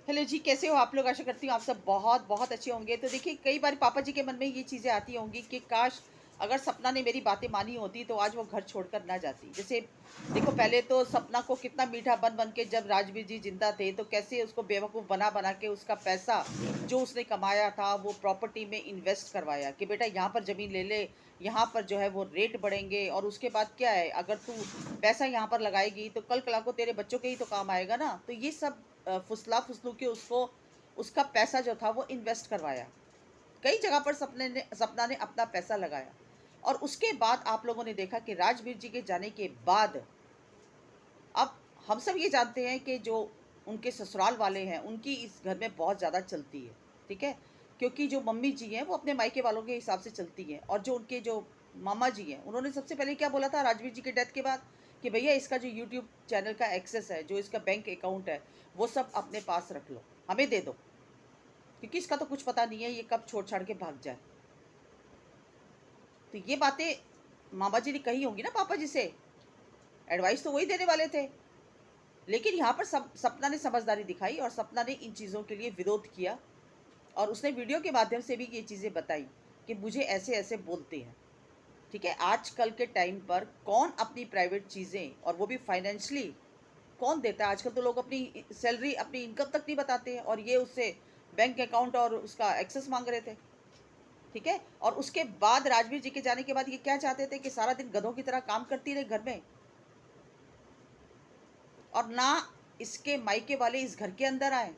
Hello जी, कैसे हो आप लोग? आशा करती हूँ आप सब बहुत बहुत अच्छे होंगे। तो देखिए, कई बार पापा जी के मन में ये चीज़ें आती होंगी कि काश अगर सपना ने मेरी बातें मानी होती तो आज वो घर छोड़कर ना जाती। जैसे देखो, पहले तो सपना को कितना मीठा बन बन के जब राजवीर जी जिंदा थे तो कैसे उसको बेवकूफ़ बना बना के उसका पैसा जो उसने कमाया था वो प्रॉपर्टी में इन्वेस्ट करवाया कि बेटा यहाँ पर ज़मीन ले ले, यहाँ पर जो है वो रेट बढ़ेंगे और उसके बाद क्या है, अगर तू पैसा यहाँ पर लगाएगी तो कल कला को तेरे बच्चों के ही तो काम आएगा ना। तो ये सब फुसला फुसलू के उसको उसका पैसा जो था वो इन्वेस्ट करवाया। कई जगह पर सपना ने अपना पैसा लगाया। और उसके बाद आप लोगों ने देखा कि राजवीर जी के जाने के बाद अब हम सब ये जानते हैं कि जो उनके ससुराल वाले हैं उनकी इस घर में बहुत ज़्यादा चलती है। ठीक है, क्योंकि जो मम्मी जी हैं वो अपने मायके वालों के हिसाब से चलती हैं, और जो उनके जो मामा जी हैं उन्होंने सबसे पहले क्या बोला था राजवीर जी के डेथ के बाद कि भैया इसका जो यूट्यूब चैनल का एक्सेस है, जो इसका बैंक अकाउंट है, वो सब अपने पास रख लो, हमें दे दो, क्योंकि इसका तो कुछ पता नहीं है ये कब छोड़ छाड़ के भाग जाए। तो ये बातें मामा जी ने कही होंगी ना पापा जी से, एडवाइस तो वही देने वाले थे। लेकिन यहाँ पर सपना ने समझदारी दिखाई और सपना ने इन चीज़ों के लिए विरोध किया, और उसने वीडियो के माध्यम से भी ये चीज़ें बताई कि मुझे ऐसे ऐसे बोलते हैं। ठीक है, आजकल के टाइम पर कौन अपनी प्राइवेट चीज़ें, और वो भी फाइनेंशियली, कौन देता है? आजकल तो लोग अपनी सैलरी, अपनी इनकम तक नहीं बताते हैं, और ये उससे बैंक अकाउंट और उसका एक्सेस मांग रहे थे। ठीक है, और उसके बाद राजवीर जी के जाने के बाद ये क्या चाहते थे कि सारा दिन गधों की तरह काम करती रहे घर में, और ना इसके मायके वाले इस घर के अंदर आए,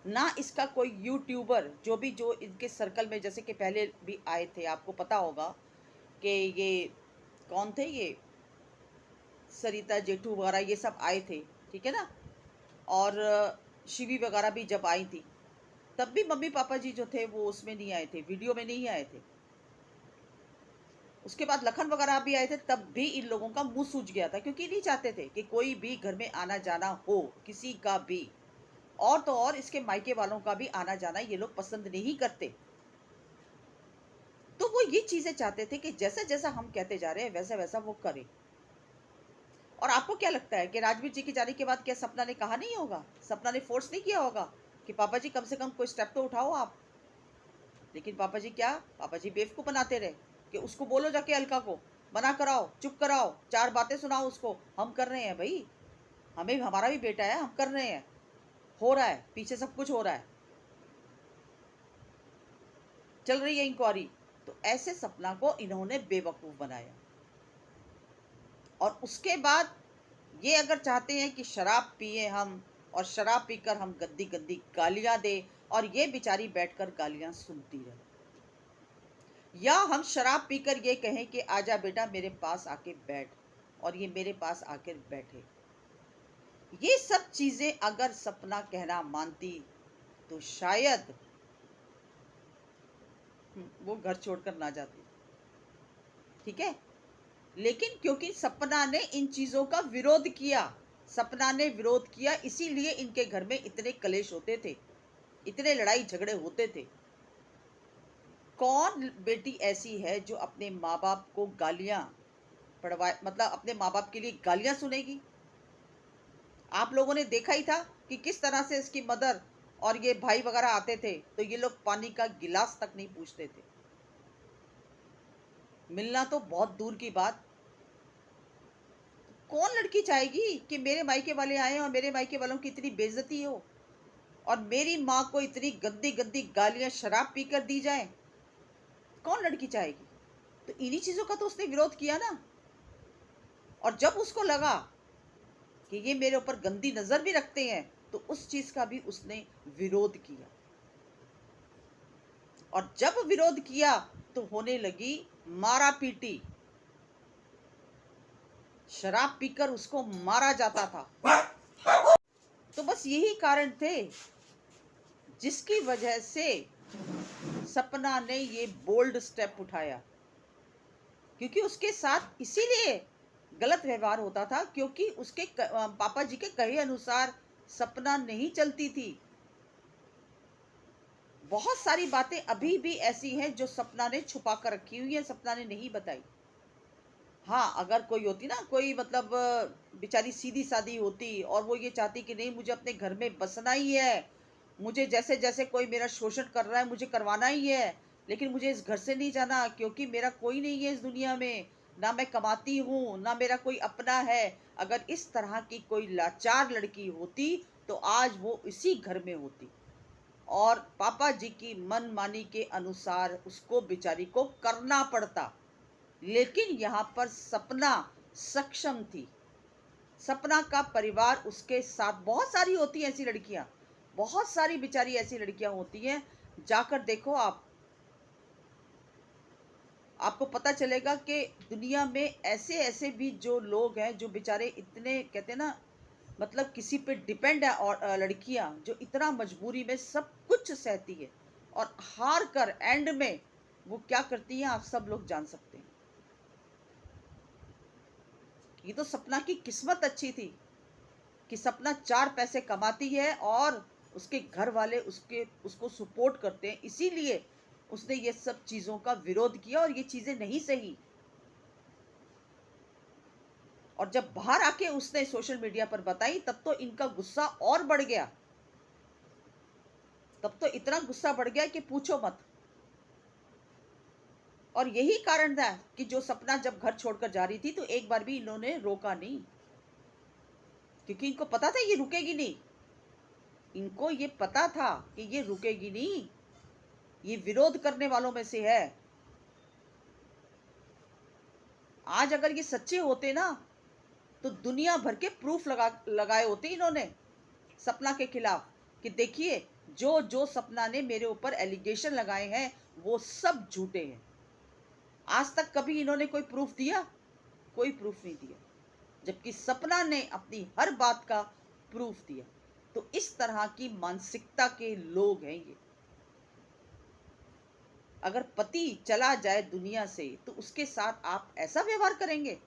ना इसका कोई यूट्यूबर जो इनके सर्कल में, जैसे कि पहले भी आए थे, आपको पता होगा कि ये कौन थे, ये सरिता जेठू वगैरह ये सब आए थे। ठीक है ना, और शिवी वगैरह भी जब आई थी तब भी मम्मी पापा जी जो थे वो उसमें नहीं आए थे, वीडियो में नहीं आए थे। उसके बाद लखन वगैरह भी आए थे, तब भी इन लोगों का मुंह सूज गया था, क्योंकि नहीं चाहते थे कि कोई भी घर में आना जाना हो किसी का भी। और तो और इसके मायके वालों का भी आना जाना ये लोग पसंद नहीं करते। तो वो ये चीजें चाहते थे कि जैसा जैसा हम कहते जा रहे हैं वैसा वैसा वो करे। और आपको क्या लगता है कि राजवीर जी के जाने के बाद क्या सपना ने कहा नहीं होगा, सपना ने फोर्स नहीं किया होगा कि पापा जी कम से कम कोई स्टेप तो उठाओ आप? लेकिन पापा जी क्या, पापा जी बेवकूफ बनाते रहे कि उसको बोलो जाके अलका को मना कराओ, चुप कराओ, चार बातें सुनाओ उसको, हम कर रहे हैं भाई, हमें हमारा भी बेटा है, हम कर रहे हैं, हो रहा है, पीछे सब कुछ हो रहा है, चल रही है इंक्वायरी। तो ऐसे सपना को इन्होंने बेवकूफ बनाया। और उसके बाद ये अगर चाहते हैं कि शराब पिए हम, और शराब पीकर हम गंदी गंदी गालियां दे, और ये बेचारी बैठकर गालियां सुनती रहे, या हम शराब पीकर ये कहें कि आजा बेटा मेरे पास आके बैठ, और ये मेरे पास आकर बैठे, ये सब चीजें अगर सपना कहना मानती तो शायद वो घर छोड़कर ना जाती। ठीक है, लेकिन क्योंकि सपना ने इन चीजों का विरोध किया, सपना ने विरोध किया, इसीलिए इनके घर में इतने कलेश होते थे, इतने लड़ाई झगड़े होते थे। कौन बेटी ऐसी है जो अपने माँ बाप को गालियां पढ़वाए, मतलब अपने माँ बाप के लिए गालियां सुनेगी? आप लोगों ने देखा ही था कि किस तरह से इसकी मदर और ये भाई वगैरह आते थे तो ये लोग पानी का गिलास तक नहीं पूछते थे, मिलना तो बहुत दूर की बात। कौन लड़की चाहेगी कि मेरे मायके वाले आए और मेरे मायके वालों की इतनी बेइज्जती हो, और मेरी माँ को इतनी गंदी गंदी गालियां शराब पीकर दी जाए? कौन लड़की चाहेगी? तो इन्हीं चीजों का तो उसने विरोध किया ना। और जब उसको लगा कि ये मेरे ऊपर गंदी नजर भी रखते हैं तो उस चीज का भी उसने विरोध किया, और जब विरोध किया तो होने लगी मारा पीटी, शराब पीकर उसको मारा जाता था। तो बस यही कारण थे जिसकी वजह से सपना ने ये बोल्ड स्टेप उठाया, क्योंकि उसके साथ इसीलिए गलत व्यवहार होता था क्योंकि उसके पापा जी के कहे अनुसार सपना नहीं चलती थी। बहुत सारी बातें अभी भी ऐसी हैं जो सपना ने छुपा कर रखी हुई है, सपना ने नहीं बताई। हाँ, अगर कोई होती ना, कोई मतलब बेचारी सीधी सादी होती और वो ये चाहती कि नहीं मुझे अपने घर में बसना ही है, मुझे जैसे जैसे कोई मेरा शोषण कर रहा है मुझे करवाना ही है, लेकिन मुझे इस घर से नहीं जाना, क्योंकि मेरा कोई नहीं है इस दुनिया में, ना मैं कमाती हूँ ना मेरा कोई अपना है। अगर इस तरह की कोई लाचार लड़की होती तो आज वो इसी घर में होती, और पापा जी की मनमानी के अनुसार उसको बेचारी को करना पड़ता। लेकिन यहाँ पर सपना सक्षम थी। सपना का परिवार उसके साथ, बहुत सारी होती हैं ऐसी लड़कियां, बहुत सारी बेचारी ऐसी लड़कियां होती हैं। जाकर देखो आप, आपको पता चलेगा कि दुनिया में ऐसे ऐसे भी जो लोग हैं जो बेचारे इतने, कहते हैं ना, मतलब किसी पे डिपेंड है, और लड़कियां जो इतना मजबूरी में सब कुछ सहती है, और हार कर एंड में वो क्या करती हैं आप सब लोग जान सकते हैं। ये तो सपना की किस्मत अच्छी थी कि सपना चार पैसे कमाती है और उसके घर वाले उसको सपोर्ट करते हैं, इसीलिए उसने ये सब चीजों का विरोध किया और ये चीजें नहीं सही। और जब बाहर आके उसने सोशल मीडिया पर बताई तब तो इनका गुस्सा और बढ़ गया, तब तो इतना गुस्सा बढ़ गया कि पूछो मत। और यही कारण था कि जो सपना जब घर छोड़कर जा रही थी तो एक बार भी इन्होंने रोका नहीं, क्योंकि इनको पता था ये रुकेगी नहीं। इनको ये पता था कि ये रुकेगी नहीं, ये विरोध करने वालों में से है। आज अगर ये सच्चे होते ना तो दुनिया भर के प्रूफ लगाए होते इन्होंने सपना के खिलाफ, कि देखिए जो जो सपना ने मेरे ऊपर एलिगेशन लगाए हैं वो सब झूठे हैं। आज तक कभी इन्होंने कोई प्रूफ दिया? कोई प्रूफ नहीं दिया, जबकि सपना ने अपनी हर बात का प्रूफ दिया। तो इस तरह की मानसिकता के लोग हैं ये। अगर पति चला जाए दुनिया से तो उसके साथ आप ऐसा व्यवहार करेंगे?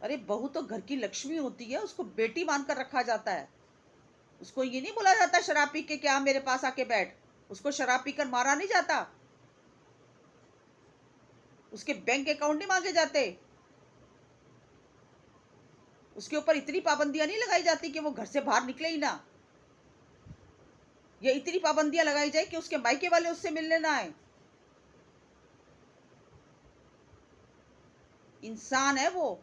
अरे बहू तो घर की लक्ष्मी होती है, उसको बेटी मानकर रखा जाता है। उसको ये नहीं बोला जाता शराब पी के क्या मेरे पास आके बैठ। उसको शराब पीकर मारा नहीं जाता, उसके बैंक अकाउंट नहीं मांगे जाते, उसके ऊपर इतनी पाबंदियां नहीं लगाई जाती कि वो घर से बाहर निकले ही ना, या इतनी पाबंदियां लगाई जाए कि उसके मायके वाले उससे मिलने ना आए। इंसान है वो।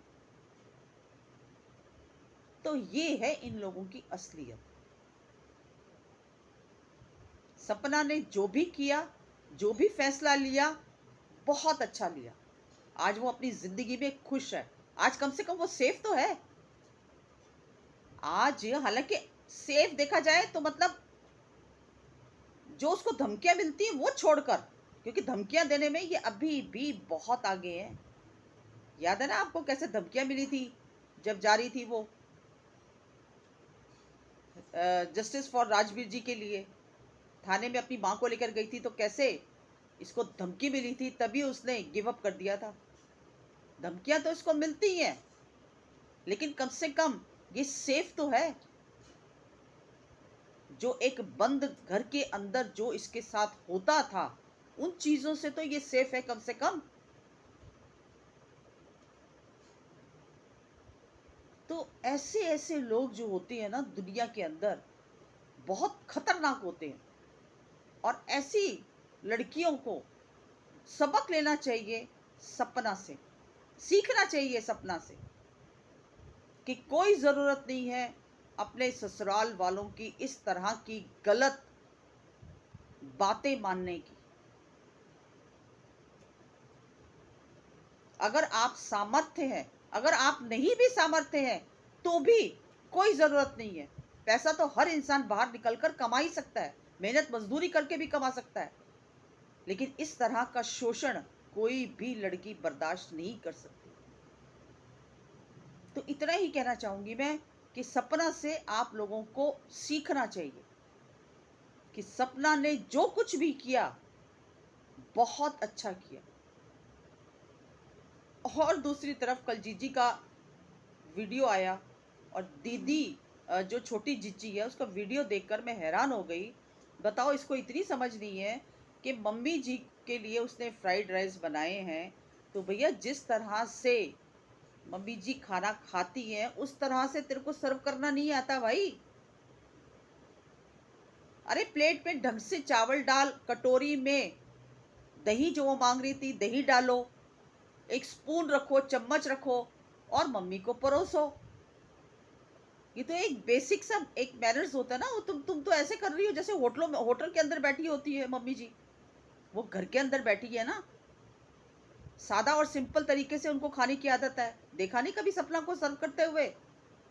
तो ये है इन लोगों की असलियत। सपना ने जो भी किया, जो भी फैसला लिया, बहुत अच्छा लिया। आज वो अपनी जिंदगी में खुश है। आज कम से कम वो सेफ तो है। आज हालांकि सेफ देखा जाए तो मतलब जो उसको धमकियां मिलती हैं वो छोड़कर, क्योंकि धमकियां देने में ये अभी भी बहुत आगे है। याद है ना आपको कैसे धमकियां मिली थी जब जा रही थी वो जस्टिस फॉर राजवीर जी के लिए थाने में अपनी मां को लेकर गई थी, तो कैसे इसको धमकी मिली थी, तभी उसने गिव अप कर दिया था। धमकियां तो इसको मिलती हैं, लेकिन कम से कम ये सेफ तो है। जो एक बंद घर के अंदर जो इसके साथ होता था उन चीजों से तो ये सेफ है कम से कम। तो ऐसे ऐसे लोग जो होते हैं ना दुनिया के अंदर, बहुत खतरनाक होते हैं। और ऐसी लड़कियों को सबक लेना चाहिए सपना से, सीखना चाहिए सपना से, कि कोई जरूरत नहीं है अपने ससुराल वालों की इस तरह की गलत बातें मानने की। अगर आप सामर्थ्य है, अगर आप नहीं भी सामर्थ्य है तो भी कोई जरूरत नहीं है। पैसा तो हर इंसान बाहर निकलकर कमा ही सकता है, मेहनत मजदूरी करके भी कमा सकता है, लेकिन इस तरह का शोषण कोई भी लड़की बर्दाश्त नहीं कर सकती। तो इतना ही कहना चाहूंगी मैं कि सपना से आप लोगों को सीखना चाहिए कि सपना ने जो कुछ भी किया बहुत अच्छा किया। और दूसरी तरफ कल जीजी का वीडियो आया, और दीदी जो छोटी जीजी है उसका वीडियो देखकर मैं हैरान हो गई। बताओ, इसको इतनी समझ नहीं है कि मम्मी जी के लिए उसने फ्राइड राइस बनाए हैं, तो भैया जिस तरह से मम्मी जी खाना खाती हैं उस तरह से तेरे को सर्व करना नहीं आता भाई। अरे प्लेट में ढंग से चावल डाल, कटोरी में दही जो वो मांग रही थी दही डालो, एक स्पून रखो, चम्मच रखो और मम्मी को परोसो। ये तो एक बेसिक सा एक मैनर्स होता है ना। वो तुम तो ऐसे कर रही हो जैसे होटलों में, होटल के अंदर बैठी होती है मम्मी जी। वो घर के अंदर बैठी है ना। सादा और सिंपल तरीके से उनको खाने की आदत है। देखा नहीं कभी सपना को सर्व करते हुए?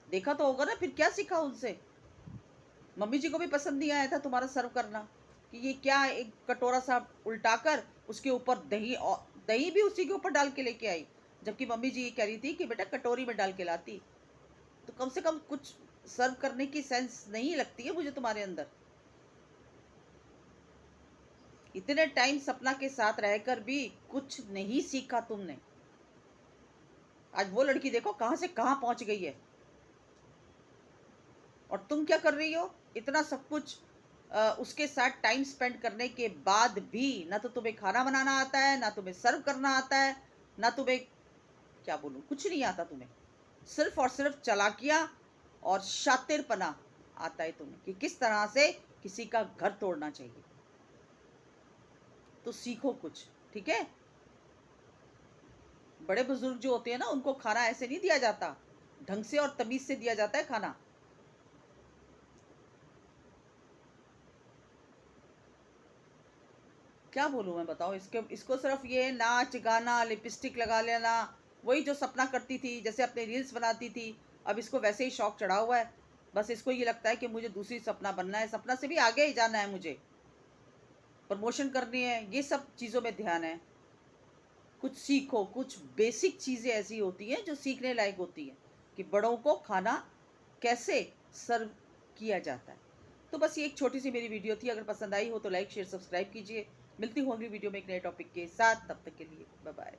देखा तो होगा ना, फिर क्या सीखा उनसे? मम्मी जी को भी पसंद नहीं आया था तुम्हारा सर्व करना, कि ये क्या एक कटोरा सा उल्टा कर उसके ऊपर दही, और दही भी उसी के ऊपर डाल के लेके आई, जबकि मम्मी जी ये कह रही थी कि बेटा कटोरी में डाल के लाती। तो कम से कम कुछ सर्व करने की सेंस नहीं लगती है मुझे तुम्हारे अंदर। इतने टाइम सपना के साथ रहकर भी कुछ नहीं सीखा तुमने। आज वो लड़की देखो कहां से कहां पहुंच गई है, और तुम क्या कर रही हो? इतना सब कुछ उसके साथ टाइम स्पेंड करने के बाद भी ना तो तुम्हें खाना बनाना आता है, ना तुम्हें सर्व करना आता है, ना तुम्हें, क्या बोलूं, कुछ नहीं आता तुम्हें। सिर्फ और सिर्फ चालाकियां और शातिरपना आता है तुम्हें, कि किस तरह से किसी का घर तोड़ना चाहिए। तो सीखो कुछ, ठीक है? बड़े बुजुर्ग जो होते हैं ना, उनको खाना ऐसे नहीं दिया जाता, ढंग से और तमीज से दिया जाता है खाना। क्या बोलूं मैं, बताओ। इसके इसको सिर्फ ये नाच गाना, लिपस्टिक लगा लेना, वही जो सपना करती थी, जैसे अपने रील्स बनाती थी, अब इसको वैसे ही शौक चढ़ा हुआ है। बस इसको ये लगता है कि मुझे दूसरी सपना बनना है, सपना से भी आगे ही जाना है, मुझे प्रमोशन करनी है, ये सब चीज़ों में ध्यान है। कुछ सीखो, कुछ बेसिक चीज़ें ऐसी होती हैं जो सीखने लायक होती हैं, कि बड़ों को खाना कैसे सर्व किया जाता है। तो बस ये एक छोटी सी मेरी वीडियो थी। अगर पसंद आई हो तो लाइक शेयर सब्सक्राइब कीजिए। मिलती हूँ अगली वीडियो में एक नए टॉपिक के साथ। तब तक के लिए बाय बाय।